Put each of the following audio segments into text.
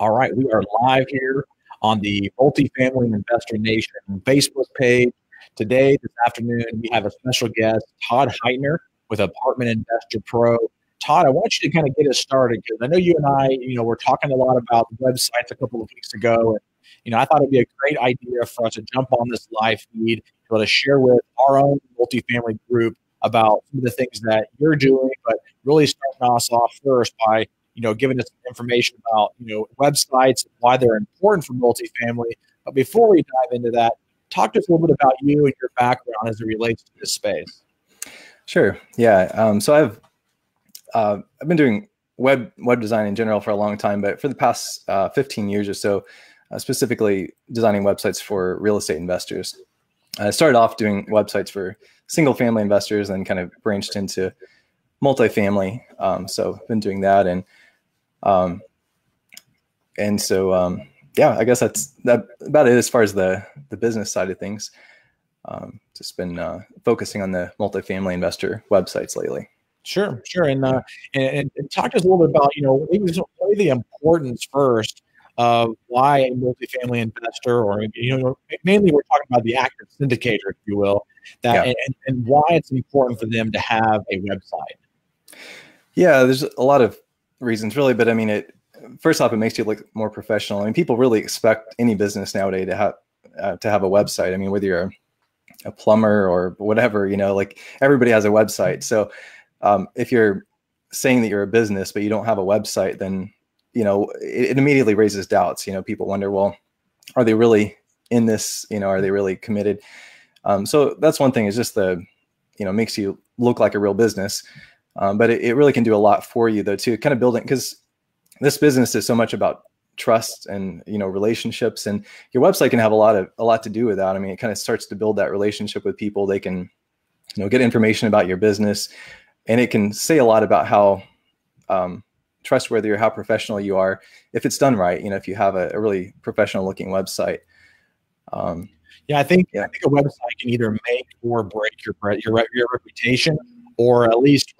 All right, we are live here on the Multifamily Investor Nation Facebook page. Today, this afternoon, we have a special guest, Todd Heitner with Apartment Investor Pro. Todd, I want you to kind of get us started because I know you and I, we're talking a lot about websites a couple of weeks ago. And, I thought it'd be a great idea for us to jump on this live feed, to be able to share with our own multifamily group about some of the things that you're doing, but really starting us off first by giving us information about, websites, why they're important for multifamily. But before we dive into that, talk to us a little bit about you and your background as it relates to this space. Sure. Yeah. So I've been doing web design in general for a long time, but for the past 15 years or so, specifically designing websites for real estate investors. I started off doing websites for single family investors and kind of branched into multifamily. So I've been doing that. Yeah, I guess that's about it as far as the business side of things. Just been focusing on the multifamily investor websites lately. Sure. And talk to us a little bit about, maybe the importance first of why a multifamily investor, or, mainly we're talking about the active syndicator, if you will, and why it's important for them to have a website. Yeah, there's a lot of reasons really, but I mean, first off, it makes you look more professional. I mean, people really expect any business nowadays to have a website. I mean, whether you're a plumber or whatever, like everybody has a website. So if you're saying that you're a business, but you don't have a website, then, it immediately raises doubts. People wonder, well, are they really in this? Are they really committed? So that's one thing, is just makes you look like a real business. But it really can do a lot for you though, too, kind of building, because this business is so much about trust and, relationships, and your website can have a lot to do with that. I mean, it kind of starts to build that relationship with people. They can, get information about your business, and it can say a lot about how trustworthy or how professional you are if it's done right. If you have a really professional looking website. I think a website can either make or break your reputation, or at least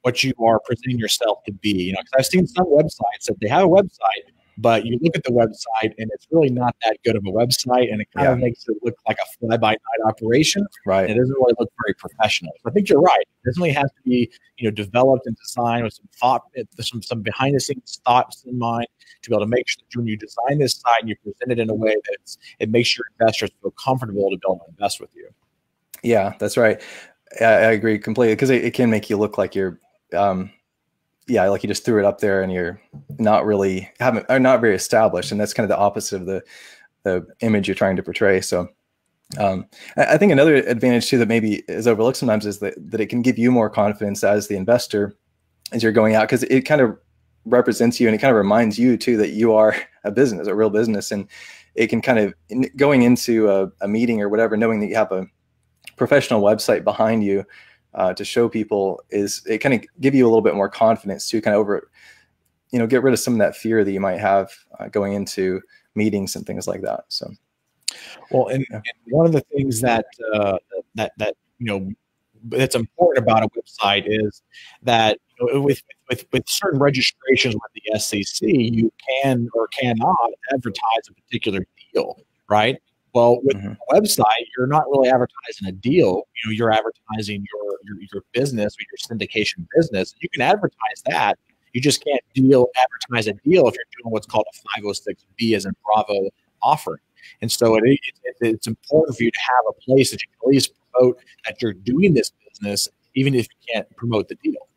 what you are presenting yourself to be. Because I've seen some websites that they have a website, but you look at the website and it's really not that good of a website, and it kind of makes it look like a fly-by-night operation. Right. And it doesn't really look very professional. So I think you're right. It definitely has to be, developed and designed with some thought, some behind-the-scenes thoughts in mind, to be able to make sure that when you design this site and you present it in a way that it makes your investors feel comfortable to be able to invest with you. Yeah, that's right. I agree completely, because it can make you look like you're, like you just threw it up there and you're not very established. And that's kind of the opposite of the image you're trying to portray. So I think another advantage too that maybe is overlooked sometimes is that it can give you more confidence as the investor as you're going out, because it kind of represents you, and it kind of reminds you too that you are a business, a real business. And it can kind of, going into a meeting or whatever, knowing that you have a professional website behind you to show people, it kind of give you a little bit more confidence to kind of get rid of some of that fear that you might have going into meetings and things like that. So, well, and one of the things that that's important about a website is that with certain registrations with the SEC, you can or cannot advertise a particular deal, right? Well, with a website, you're not really advertising a deal. You're advertising your business or your syndication business. You can advertise that. You just can't advertise a deal if you're doing what's called a 506B as in Bravo offering. And so it's important for you to have a place that you can at least promote that you're doing this business, even if you can't promote the deal.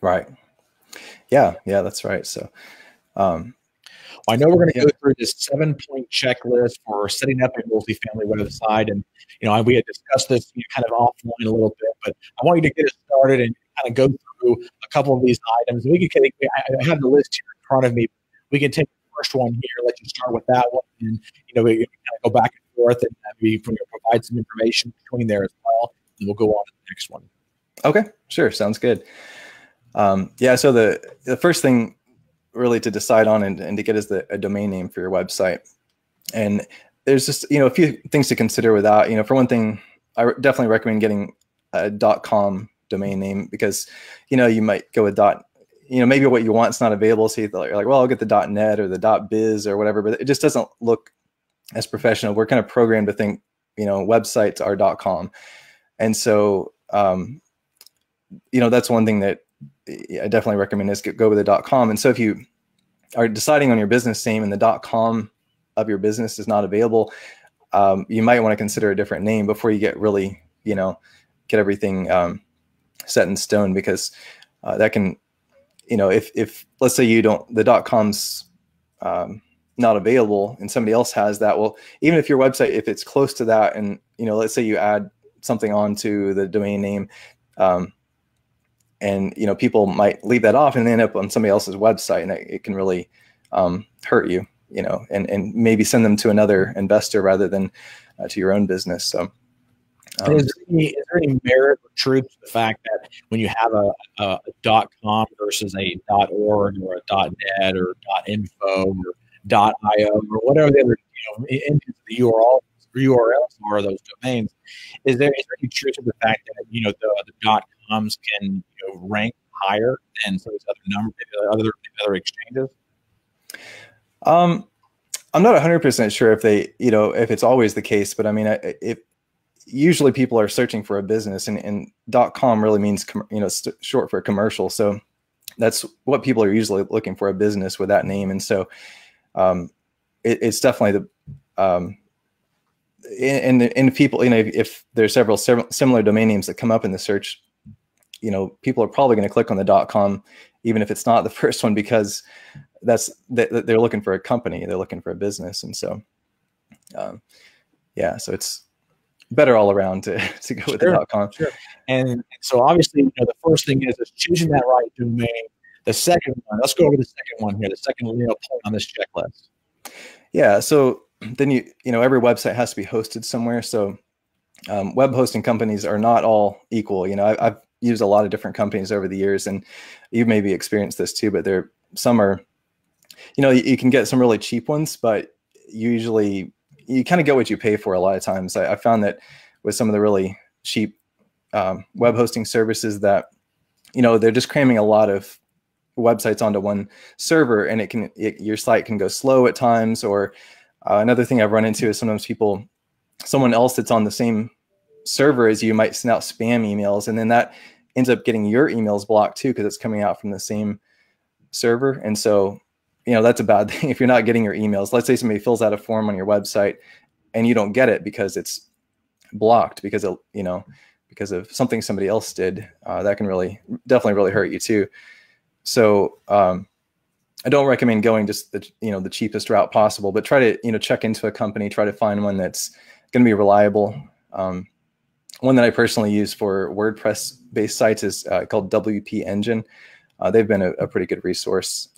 Right. Yeah, that's right. So, I know we're going to go through this 7-point checklist for setting up a multifamily website. And, we had discussed this kind of offline a little bit, but I want you to get us started and kind of go through a couple of these items. I have the list here in front of me. We can take the first one here, let you start with that one. And, we can kind of go back and forth and maybe provide some information between there as well. And we'll go on to the next one. Okay, sure. Sounds good. So the first thing really to decide on and to get is a domain name for your website. And there's just, a few things to consider with that. For one thing, I definitely recommend getting a .com domain name, because, you might go with maybe what you want is not available. So you're like, well, I'll get the .net or the .biz or whatever, but it just doesn't look as professional. We're kind of programmed to think, websites are .com. And so, that's one thing that I definitely recommend is go with the .com. And so if you are deciding on your business name and the .com of your business is not available, you might want to consider a different name before you get really, get everything set in stone, because that can, if let's say the .com's not available and somebody else has that, well, even if your website, if it's close to that, and let's say you add something onto the domain name, and people might leave that off and end up on somebody else's website, and it can really hurt you, and maybe send them to another investor rather than to your own business. So is there any merit or truth to the fact that when you have a .com versus a .org or a .net or .info or .io or whatever the other the URLs are, those domains, is there any truth to the fact that the .coms can rank higher than some of these other exchanges? I'm not 100% sure if if it's always the case, but I mean, if usually people are searching for a business, and .com really means short for commercial, so that's what people are usually looking for, a business with that name. And so it's definitely and people, if there's several similar domain names that come up in the search, people are probably going to click on the .com, even if it's not the first one, because they're looking for a company, they're looking for a business. And so, so it's better all around to go with the .com. Sure. And so obviously, the first thing is choosing that right domain. The second one, let's go over the second one here. The second point on this checklist. Yeah. So then every website has to be hosted somewhere. So web hosting companies are not all equal. I've used a lot of different companies over the years, and you've maybe experienced this too, but some are, you can get some really cheap ones, but usually you kind of get what you pay for a lot of times. I found that with some of the really cheap web hosting services that, they're just cramming a lot of websites onto one server, and your site can go slow at times. Or another thing I've run into is sometimes someone else that's on the same server as you might send out spam emails, and then that ends up getting your emails blocked too, because it's coming out from the same server. And so, that's a bad thing if you're not getting your emails. Let's say somebody fills out a form on your website and you don't get it because it's blocked because of something somebody else did. That can definitely really hurt you too. So I don't recommend going just the cheapest route possible, but try to check into a company, try to find one that's going to be reliable. One that I personally use for WordPress based sites is called WP Engine. They've been a pretty good resource.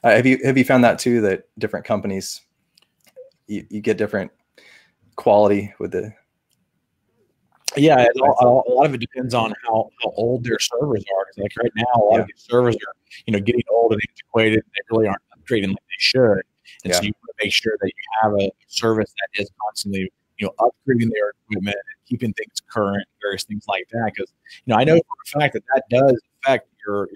Have you found that too, that different companies, you get different quality with the? Yeah, a lot of it depends on how old their servers are. Because like right now, a lot of these servers are getting old and antiquated. They really aren't upgrading like they should. And so you want to make sure that you have a service that is constantly upgrading their equipment and keeping things current, various things like that. Because I know for a fact that does affect your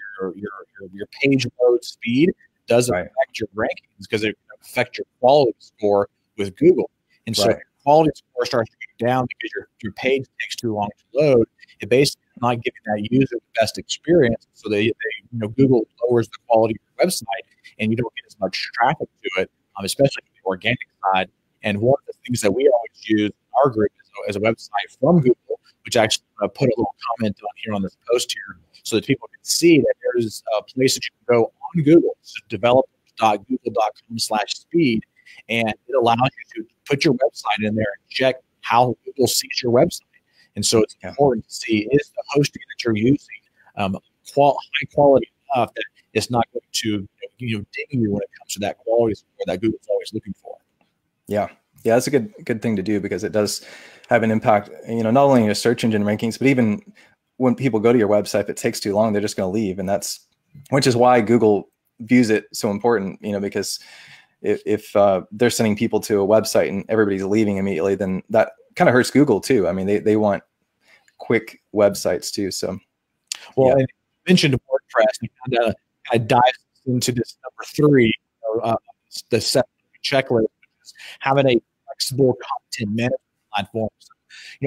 page load speed, does affect your rankings, because it can affect your quality score with Google. And so if your quality score starts to go down because your page takes too long to load, it basically is not giving that user the best experience. So Google lowers the quality of your website, and you don't get as much traffic to it, especially on the organic side. And one of the things that we always use in our group is a website from Google, which actually put a little comment on here on this post here, so that people can see that there's a place that you can go on Google, so developers.google.com/speed, and it allows you to put your website in there and check how Google sees your website. And so it's important to see, is the hosting that you're using high quality enough that it's not going to ding you when it comes to that quality score that Google's always looking for. Yeah, that's a good thing to do, because it does have an impact, not only in your search engine rankings, but even when people go to your website, if it takes too long, they're just going to leave. And which is why Google views it so important, because if they're sending people to a website and everybody's leaving immediately, then that kind of hurts Google too. I mean, they want quick websites too. So, and you mentioned WordPress, and kind of dives into this number three, the set checklist, which is having a flexible content management platform. So,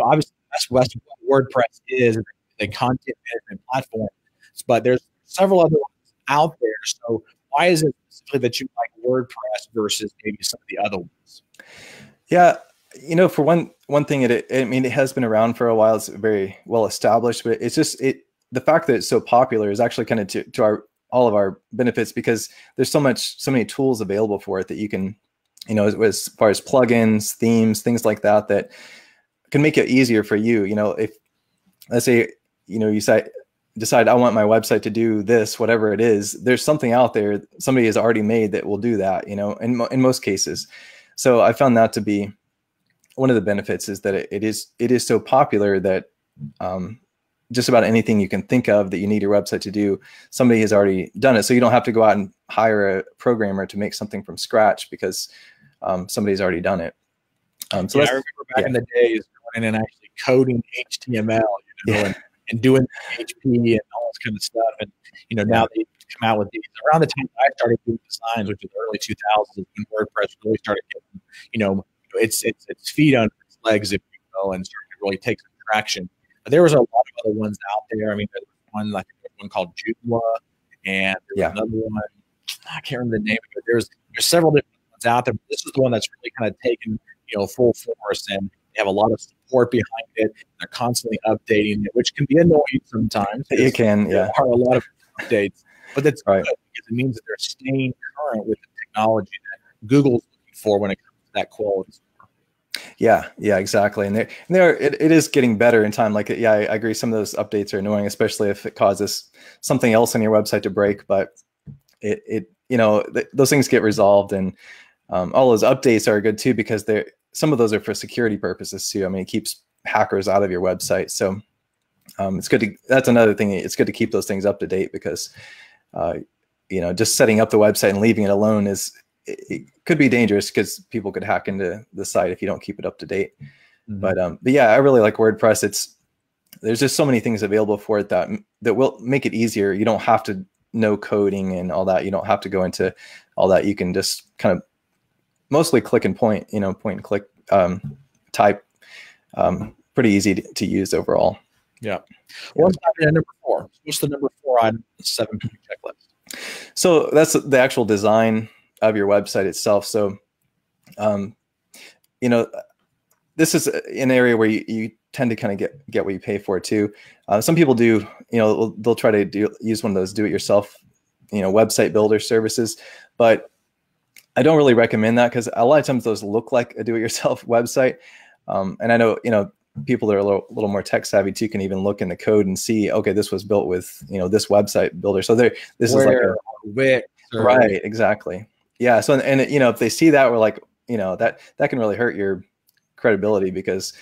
obviously that's what WordPress is a content management platform, but there's several other ones out there. So why is it specifically that you like WordPress versus maybe some of the other ones? Yeah, for one thing, it has been around for a while. It's very well established, but it's just the fact that it's so popular is actually kind of to all of our benefits, because there's so many tools available for it that you can, as far as plugins, themes, things like that, that can make it easier for you. If, let's say, you decide I want my website to do this, whatever it is, there's something out there somebody has already made that will do that, in most cases. So I found that to be one of the benefits, is that it is so popular that just about anything you can think of that you need your website to do, somebody has already done it. So you don't have to go out and hire a programmer to make something from scratch, because somebody's already done it. So I remember back in the days going in and actually coding HTML, and doing PHP and all this kind of stuff. And, now they come out with these. Around the time I started doing designs, which was the early 2000s, when WordPress really started getting, its feet under its legs, if you will, and started to really take some traction. But there was a lot of other ones out there. I mean, there was one called Joomla, and there was another one. I can't remember the name of it. There's several different ones out there, but this is the one that's really kind of taken, full force, and they have a lot of support behind it. They're constantly updating it, which can be annoying sometimes. It can, yeah. There are a lot of updates, but that's right, good, because it means that they're staying current with the technology that Google's looking for when it comes to that quality. Yeah, exactly. And it is getting better in time. Like, I agree. Some of those updates are annoying, especially if it causes something else on your website to break. But those things get resolved, and all those updates are good too, because some of those are for security purposes too. I mean, it keeps hackers out of your website. So it's good that's another thing. It's good to keep those things up to date, because just setting up the website and leaving it alone it could be dangerous, because people could hack into the site if you don't keep it up to date. Mm-hmm. But yeah, I really like WordPress. There's just so many things available for it that will make it easier. You don't have to know coding and all that. You don't have to go into all that. You can just kind of mostly click and point and click, type, pretty easy to use overall. Yeah. What's number 4? What's the number 4 on the 7-point checklist? So that's the actual design of your website itself. So, this is an area where you tend to kind of get what you pay for too. Some people do, they'll try to use one of those do-it-yourself, website builder services, but I don't really recommend that, because a lot of times those look like a do-it-yourself website. And I know, people that are a little more tech savvy too can even look in the code and see, okay, this was built with, this website builder. So this is like Wix, right, exactly. Yeah. So, and if they see that, we're like, that can really hurt your credibility, because,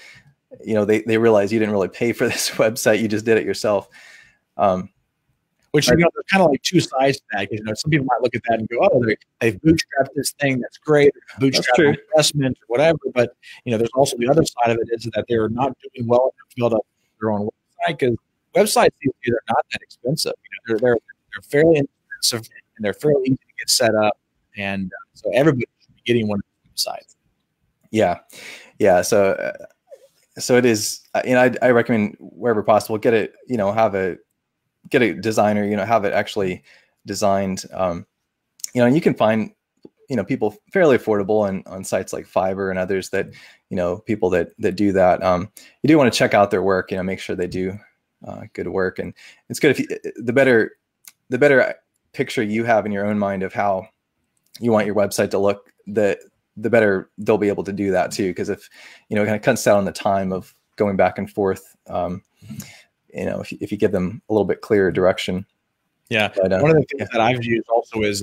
they realize you didn't really pay for this website. You just did it yourself. Which, there's kind of like two sides to that. Because, some people might look at that and go, oh, they've bootstrapped this thing. That's great. Bootstrapped investment or whatever. But, there's also the other side of it, is that they're not doing well enough to build up their own website, because websites are not that expensive. They're fairly inexpensive, and they're fairly easy to get set up. And so everybody should be getting one of those websites. Yeah. So it is, I recommend wherever possible, get it, get a designer, have it actually designed, and you can find, people fairly affordable on sites like Fiverr and others that, people that do that. You do want to check out their work, make sure they do good work. And it's good if the better picture you have in your own mind of how you want your website to look, the better they'll be able to do that too. Because if, it kind of cuts down on the time of going back and forth, if you give them a little bit clearer direction. Yeah. But, one of the things that I've used also is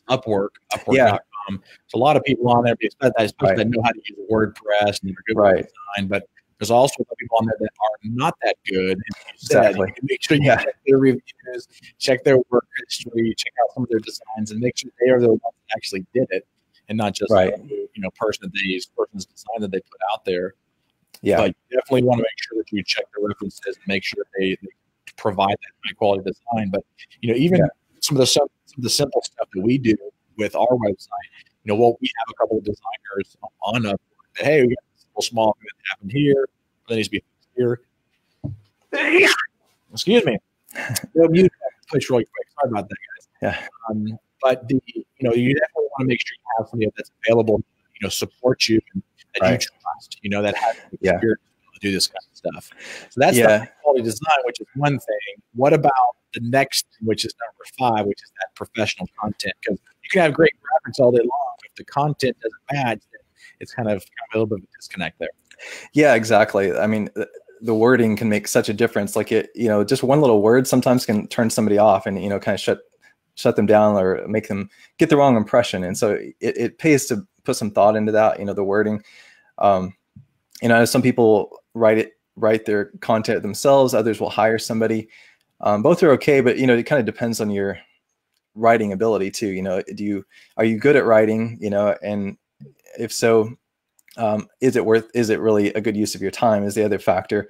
Upwork, Upwork.com. So a lot of people on there, especially that know how to use WordPress and are good with design, but there's also people on there that are not that good. And exactly. You can make sure you check their reviews, check their work history, check out some of their designs, and make sure they are the ones that actually did it, and not just person's design that they put out there. Yeah. But you definitely want to make sure that you check the references and make sure they provide that high quality design. But even some of the simple stuff that we do with our website. Well, we have a couple of designers on Upwork that, hey, we got this little small thing that happened here, that needs to be fixed here. Excuse me. Mute push really quick. Sorry about that, guys. Yeah. But you definitely want to make sure you have somebody that's available, support you, and that you trust, that has the experience to do this kind of stuff. So that's the high quality design, which is one thing. What about the next, which is number 5, which is that professional content? Because you can have great graphics all day long, but if the content doesn't match, then it's kind of a little bit of a disconnect there. Yeah, exactly. I mean, the wording can make such a difference. Like just one little word sometimes can turn somebody off and, kind of shut them down or make them get the wrong impression. And so it pays to put some thought into that, the wording. Some people write their content themselves. Others will hire somebody. Both are okay, but, it kind of depends on your writing ability too. Are you good at writing, and if so, is it really a good use of your time is the other factor.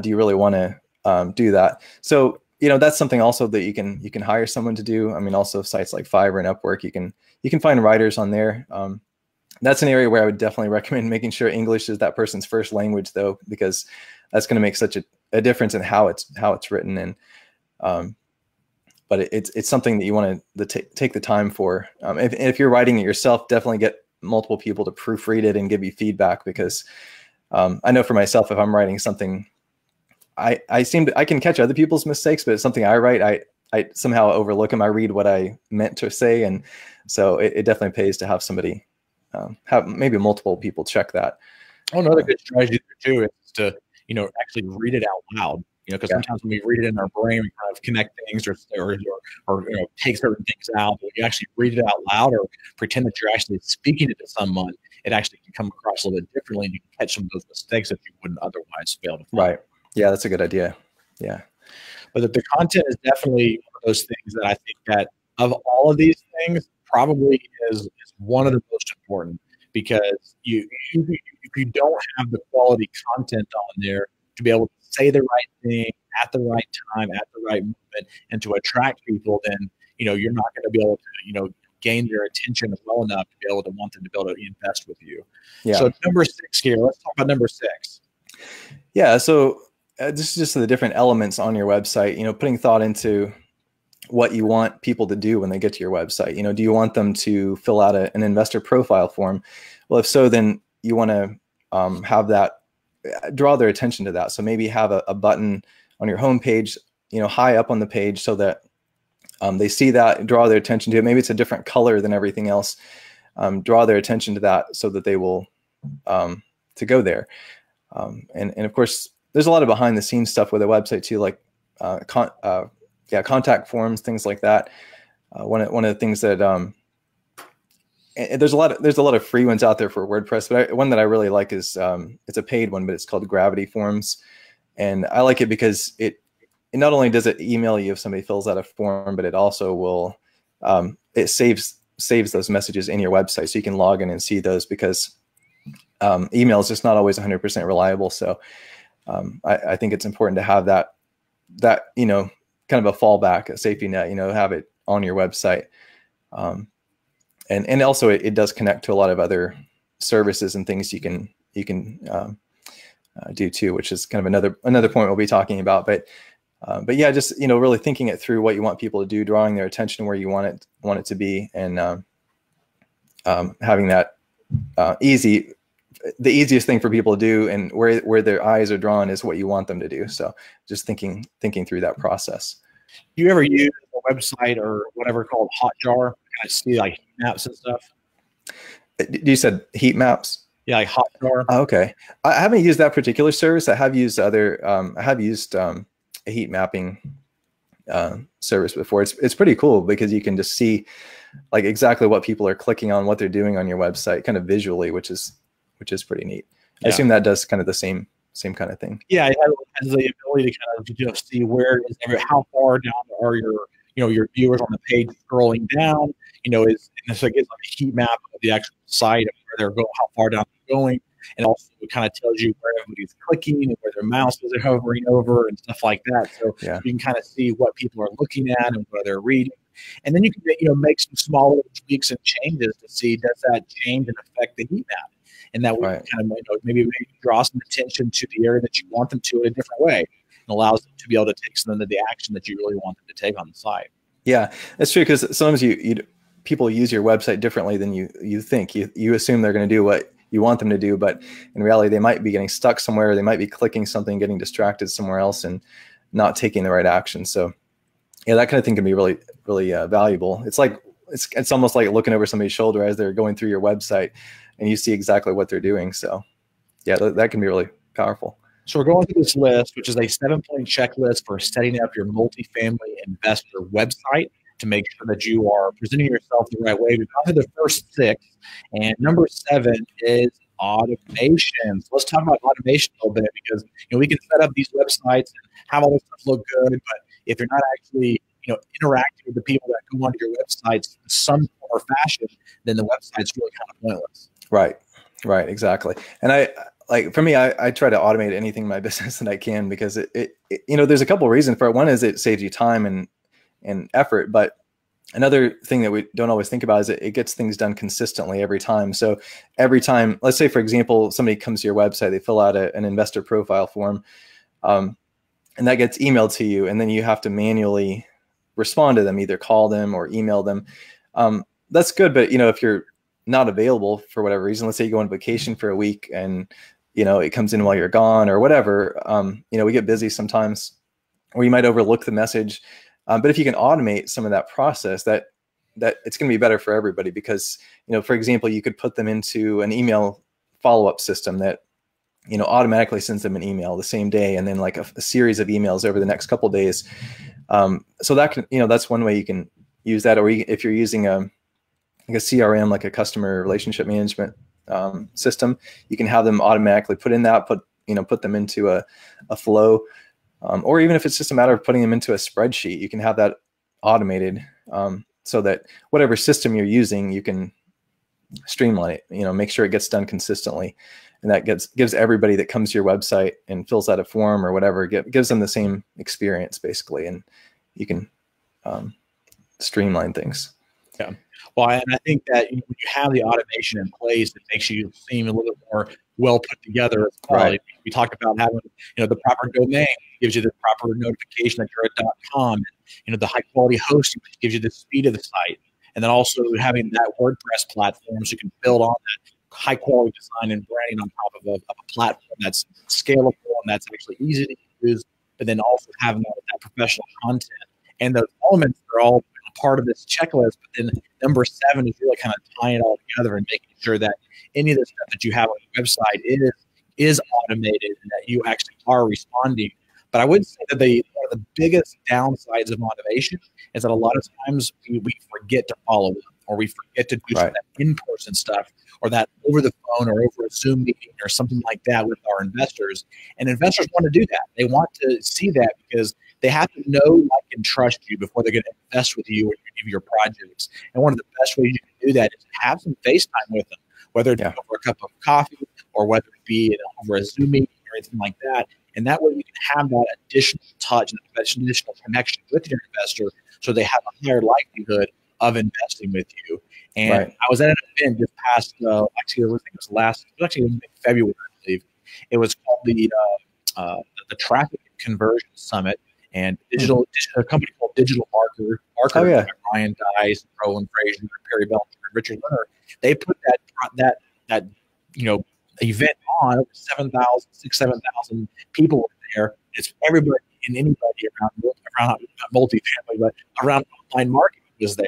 Do you really want to do that? So, that's something also that you can hire someone to do. I mean, also sites like Fiverr and Upwork, you can find writers on there. That's an area where I would definitely recommend making sure English is that person's first language, though, because that's going to make such a difference in how it's written. And but it's something that you want to take the time for. If you're writing it yourself, definitely get multiple people to proofread it and give you feedback, because I know for myself, if I'm writing something, I can catch other people's mistakes, but it's something I write, I somehow overlook them. I read what I meant to say, and so it definitely pays to have somebody have maybe multiple people check that. Another good strategy there too is to actually read it out loud. Because sometimes when we read it in our brain, we kind of connect things or take certain things out. But when you actually read it out loud or pretend that you're actually speaking it to someone, it actually can come across a little bit differently, and you can catch some of those mistakes that you wouldn't otherwise fail to find. Right. Yeah, that's a good idea. Yeah. But the content is definitely one of those things that I think that of all of these things, probably is one of the most important, because if you don't have the quality content on there to be able to say the right thing at the right time, at the right moment, and to attract people, then you're not going to be able to gain their attention well enough to be able to want them to be able to invest with you. Yeah. So number 6 here. Let's talk about number 6. Yeah. So this is just the different elements on your website. Putting thought into what you want people to do when they get to your website. Do you want them to fill out an investor profile form? Well, if so, then you want to have that, draw their attention to that. So maybe have a button on your homepage, high up on the page, so that they see that, draw their attention to it. Maybe it's a different color than everything else. Draw their attention to that so that they will to go there. And of course, there's a lot of behind the scenes stuff with a website too, like contact forms, things like that. One of the things that there's a lot of free ones out there for WordPress, but one that I really like is it's a paid one, but it's called Gravity Forms, and I like it because it not only does it email you if somebody fills out a form, but it also will it saves those messages in your website, so you can log in and see those, because email is just not always 100% reliable. So I think it's important to have that kind of a fallback, a safety net, have it on your website. And also it does connect to a lot of other services and things you can do too, which is kind of another point we'll be talking about. But yeah, just really thinking it through, what you want people to do, drawing their attention where you want it to be, and having that the easiest thing for people to do, and where their eyes are drawn is what you want them to do. So just thinking through that process. Do you ever use a website or whatever called Hotjar? I see like heat maps and stuff. You said heat maps? Yeah, like Hotjar. Oh, okay. I haven't used that particular service. I have used a heat mapping service before. It's pretty cool, because you can just see like exactly what people are clicking on, what they're doing on your website, kind of visually, which is pretty neat. Yeah. I assume that does kind of the same kind of thing. Yeah, it has the ability to kind of see where it is, how far down are your viewers on the page scrolling down. So it gets like a heat map of the actual site of where they're going, how far down they're going, and also it kind of tells you where everybody's clicking and where their mouses are hovering over and stuff like that. So you can kind of see what people are looking at and what they're reading. And then you can, make some small little tweaks and changes to see, does that change and affect the heat map? And that way, kind of, maybe draw some attention to the area that you want them to in a different way, and allows them to be able to take some of the action that you really want them to take on the site. Yeah, that's true, because sometimes people use your website differently than you think. You assume they're going to do what you want them to do, but in reality, they might be getting stuck somewhere. They might be clicking something, getting distracted somewhere else, and not taking the right action. So, yeah, that kind of thing can be really, really valuable. It's almost like looking over somebody's shoulder as they're going through your website, and you see exactly what they're doing. So, yeah, that can be really powerful. So we're going through this list, which is a 7-point checklist for setting up your multifamily investor website to make sure that you are presenting yourself the right way. We've gone through the first 6, and number 7 is automation. So let's talk about automation a little bit, because we can set up these websites and have all this stuff look good, but if you're not actually interacting with the people that go onto your websites in some form or fashion, then the website's really kind of pointless. Right, exactly. And for me, I try to automate anything in my business that I can, because it there's a couple of reasons for it. One is it saves you time and effort, but another thing that we don't always think about is it gets things done consistently every time. So every time, let's say, for example, somebody comes to your website, they fill out an investor profile form, and that gets emailed to you, and then you have to manually respond to them, either call them or email them. That's good, but if you're not available for whatever reason, let's say you go on vacation for a week and it comes in while you're gone or whatever, we get busy sometimes, or you might overlook the message. But if you can automate some of that process, that it's going to be better for everybody, because for example, you could put them into an email follow-up system that automatically sends them an email the same day, and then like a series of emails over the next couple of days. So that can, that's one way you can use that. Or if you're using a CRM, like a customer relationship management system, you can have them automatically put them into a flow. Or even if it's just a matter of putting them into a spreadsheet, you can have that automated, so that whatever system you're using, you can streamline it, make sure it gets done consistently. And that gives everybody that comes to your website and fills out a form or whatever, gives them the same experience basically. And you can streamline ththings. Yeah. Well, and I think that when you have the automation in place, it makes you seem a little bit more well put together as well. Right. We talked about having, the proper domain gives you the proper notification that you're at .com, and, the high quality hosting which gives you the speed of the site, and then also having that WordPress platform so you can build on that high quality design and branding on top of a platform that's scalable and that's actually easy to use, but then also having that professional content. And those elements are all part of this checklist, but then number 7 is really kind of tying it all together and making sure that any of the stuff that you have on your website is automated and that you actually are responding. But I would say that one of the biggest downsides of automation is that a lot of times we forget to follow up, or we forget to do some of that in-person stuff, or that over the phone or over a Zoom meeting or something like that with our investors. And investors want to do that. They want to see that because they have to know, like, and trust you before they're going to invest with you or any of your projects. And one of the best ways you can do that is to have some FaceTime with them, whether it's over a cup of coffee or whether it be over a Zoom meeting or anything like that. And that way you can have that additional touch and that additional connection with your investor, so they have a higher likelihood of investing with you. And I was at an event this past, actually, I think it was in February, I believe. It was called the Traffic Conversion Summit, and a company called Digital Marker, by Ryan Dice, Roland Frazier, Perry Belcher, and Richard Leonard. They put that event on. Over 7,000 people were there. It's everybody and anybody around multifamily, but around online marketing was there.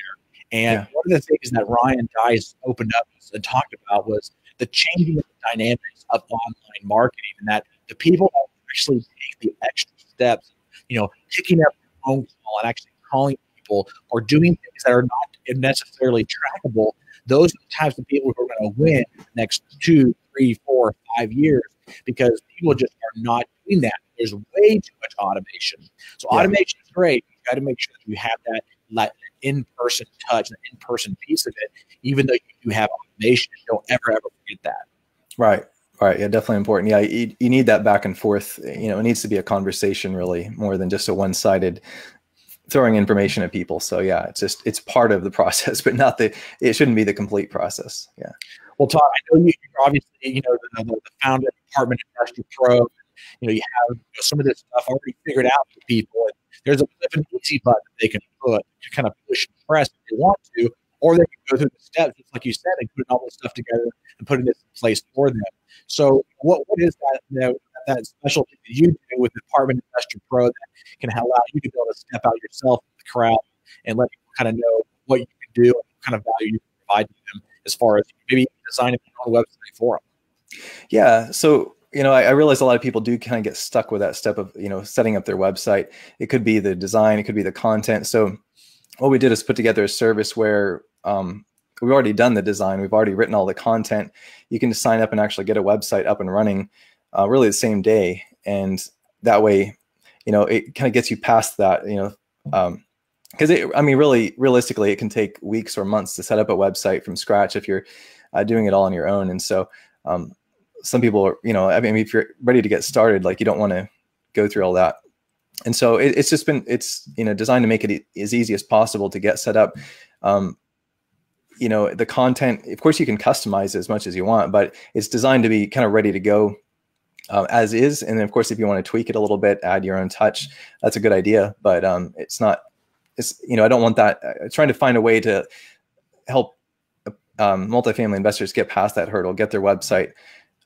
And one of the things that Ryan Dice opened up and talked about was the changing of the dynamics of online marketing, and that the people that actually take the extra steps, picking up the phone call and actually calling people or doing things that are not necessarily trackable, those are the types of people who are going to win the next 2, 3, 4, 5 years, because people just are not doing that. There's way too much automation. So automation is great. You got to make sure that you have that in-person touch, the in-person piece of it. Even though you have automation, don't ever forget that. Right. Yeah, definitely important. Yeah, you need that back and forth. It needs to be a conversation, really, more than just a one-sided throwing information at people. So yeah, it's part of the process, but it shouldn't be the complete process. Yeah. Well, Todd, I know you're obviously, the founder of Apartment Investor Pro. You have some of this stuff already figured out for people. And there's an easy button they can put to kind of push and press if they want to, or they can go through the steps, just like you said, and put all this stuff together and put it in place for them. So what is that, that special thing that you do with Apartment Investor Pro that can allow you to be able to step out yourself in the crowd and let people kind of know what you can do and what kind of value you can provide to them as far as maybe designing your own website for them? Yeah. So, I realize a lot of people do kind of get stuck with that step of, setting up their website. It could be the design, it could be the content. So what we did is put together a service where we've already done the design. We've already written all the content. You can just sign up and actually get a website up and running really the same day. And that way, it kind of gets you past that, because really realistically, it can take weeks or months to set up a website from scratch if you're doing it all on your own. And so some people are, if you're ready to get started, like you don't want to go through all that. And so it's designed to make it as easy as possible to get set up. The content, of course, you can customize as much as you want, but it's designed to be kind of ready to go as is. And then, of course, if you want to tweak it a little bit, add your own touch, that's a good idea. But I don't want that. Trying to find a way to help multifamily investors get past that hurdle, get their website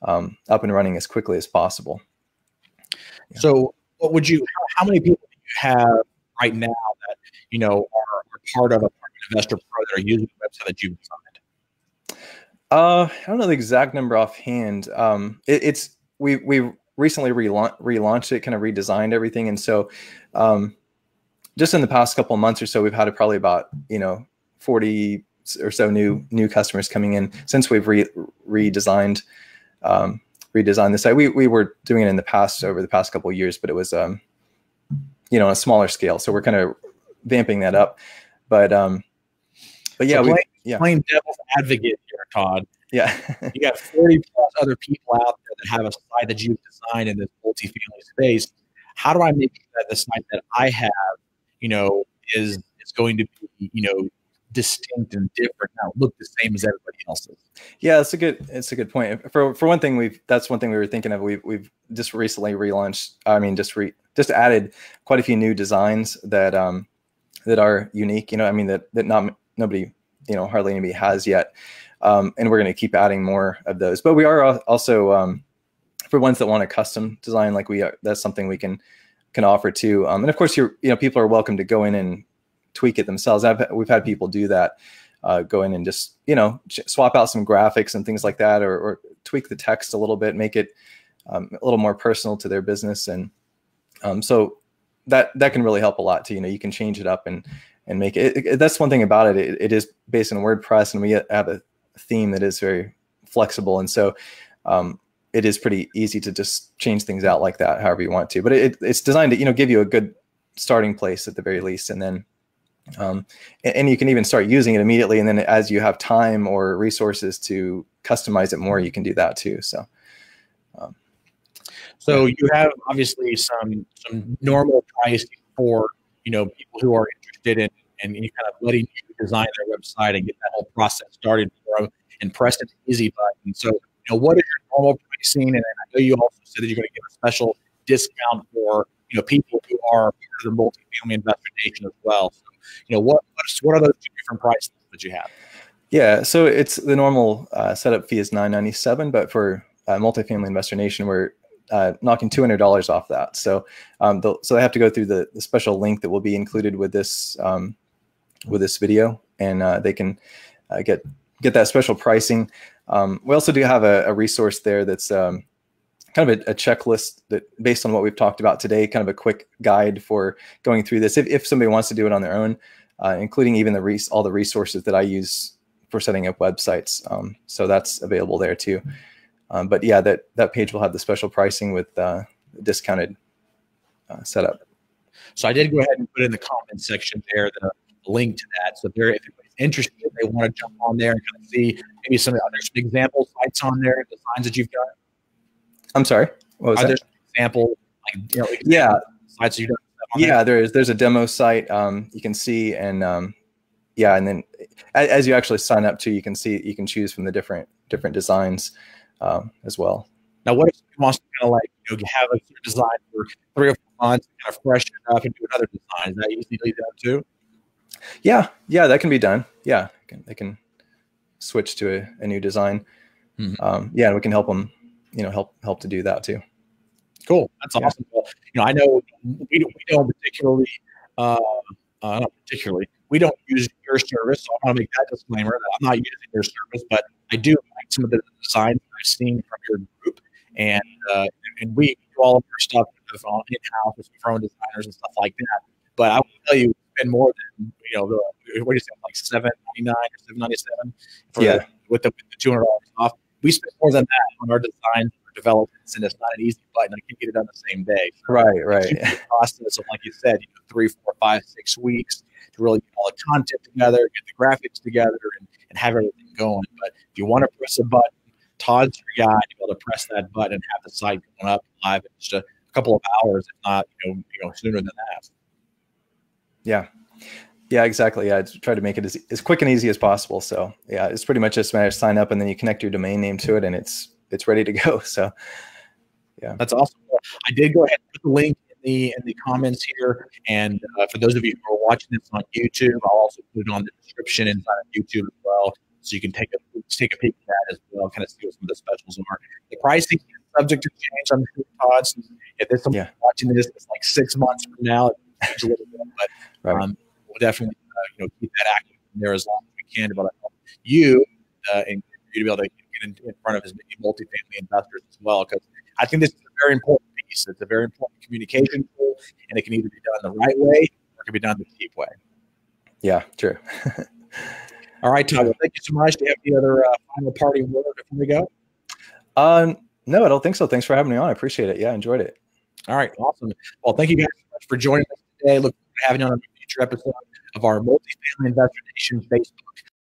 up and running as quickly as possible. Yeah. So how many people do you have right now that, are part of Apartment Investor Pro that are using the website that you've designed? I don't know the exact number offhand. We recently relaunched it, kind of redesigned everything. And so just in the past couple of months or so, we've had probably about, 40 or so new customers coming in since we've redesigned the site. We were doing it in the past over the past couple of years, but it was on a smaller scale. So we're kind of vamping that up. But yeah, so playing devil's advocate here, Todd. Yeah. You got 40 plus other people out there that have a site that you've designed in this multifamily space. How do I make sure that the site that I have, is going to be, distinct and different, not look the same as everybody else's? Yeah, it's a good point. For one thing, that's one thing we were thinking of. We've just recently relaunched. Just added quite a few new designs that are unique. That nobody, hardly anybody has yet. And we're going to keep adding more of those. But we are also for ones that want a custom design, that's something we can offer too. And of course, people are welcome to go in and tweak it themselves. We've had people do that, go in and just swap out some graphics and things like that, or tweak the text a little bit, make it a little more personal to their business, and so that can really help a lot too. You can change it up and make it. That's one thing about it. It is based on WordPress, and we have a theme that is very flexible, and so it is pretty easy to just change things out like that however you want to. But it's designed to give you a good starting place at the very least, and then. And you can even start using it immediately. And then as you have time or resources to customize it more, you can do that too. So you have obviously some normal pricing for, people who are interested in and kind of letting you design their website and get that whole process started for them and press the easy button. So, what is your normal pricing? And I know you also said that you're going to give a special discount for, people who are part of the Multifamily Investor Nation as well. So, what are those two different prices that you have? Yeah, so it's the normal setup fee is $997, but for Multifamily Investor Nation, we're knocking $200 off that. So so they have to go through the special link that will be included with this video, and they can get that special pricing. We also do have a resource there that's kind of a checklist that, based on what we've talked about today, kind of a quick guide for going through this if somebody wants to do it on their own, including even all the resources that I use for setting up websites. So that's available there too. But yeah, that page will have the special pricing with discounted setup. So I did go ahead and put in the comment section there the link to that. So if anybody's interested, they want to jump on there and kind of see maybe some example sites on there, designs that you've done. I'm sorry, what was that? There's an example, yeah, sites that you've done on there? Yeah, there's a demo site you can see, and yeah, and then as you actually sign up too, you can choose from the different designs as well. Now, what if someone wants to kind of like, have a design for 3 or 4 months, kind of freshen it up and do another design? Is that easily done too? Yeah, that can be done. Yeah, they can switch to a new design. Yeah, and we can help them, help to do that too. Cool. That's awesome. Well, I know we don't particularly, not particularly, we don't use your service. So I want to make that disclaimer that I'm not using your service, but I do like some of the designs I've seen from your group, and we do all of your stuff in-house with our own designers and stuff like that. But I will tell you, it's been more than what do you say, like $7.99 or $7.97 with the $200 off. We spend more than that on our designs for developments, and it's not an easy button. I can't get it done the same day. So right. The process of, like you said, 3, 4, 5, 6 weeks to really get all the content together, get the graphics together, and have everything going. But if you want to press a button, Todd's your guy to be able to press that button and have the site going up live in just a couple of hours, if not sooner than that. Yeah, exactly. Yeah, try to make it as quick and easy as possible. So yeah, it's pretty much just a matter of sign up, and then you connect your domain name to it, and it's ready to go. So yeah, that's awesome. Well, I did go ahead and put the link in the comments here, and for those of you who are watching this on YouTube, I'll also put it on the description inside of YouTube as well, so you can take a peek at that as well, kind of see what some of the specials are. The pricing is subject to change. I'm sure, Todd. So if there's someone watching this, it's like 6 months from now, it's a little bit, but we'll definitely keep that active in there as long as we can to be able to help you and for you to be able to get in front of as many multifamily investors as well, because I think this is a very important piece. It's a very important communication tool, and it can either be done the right way or it can be done the cheap way. Yeah, true. All right, Todd. Well, thank you so much. Do you have any other final parting word before we go? No, I don't think so. Thanks for having me on. I appreciate it. Yeah, I enjoyed it. All right, awesome. Well, thank you guys so much for joining us today. Look forward to having you on a future episode of our Multifamily Investor Nation Facebook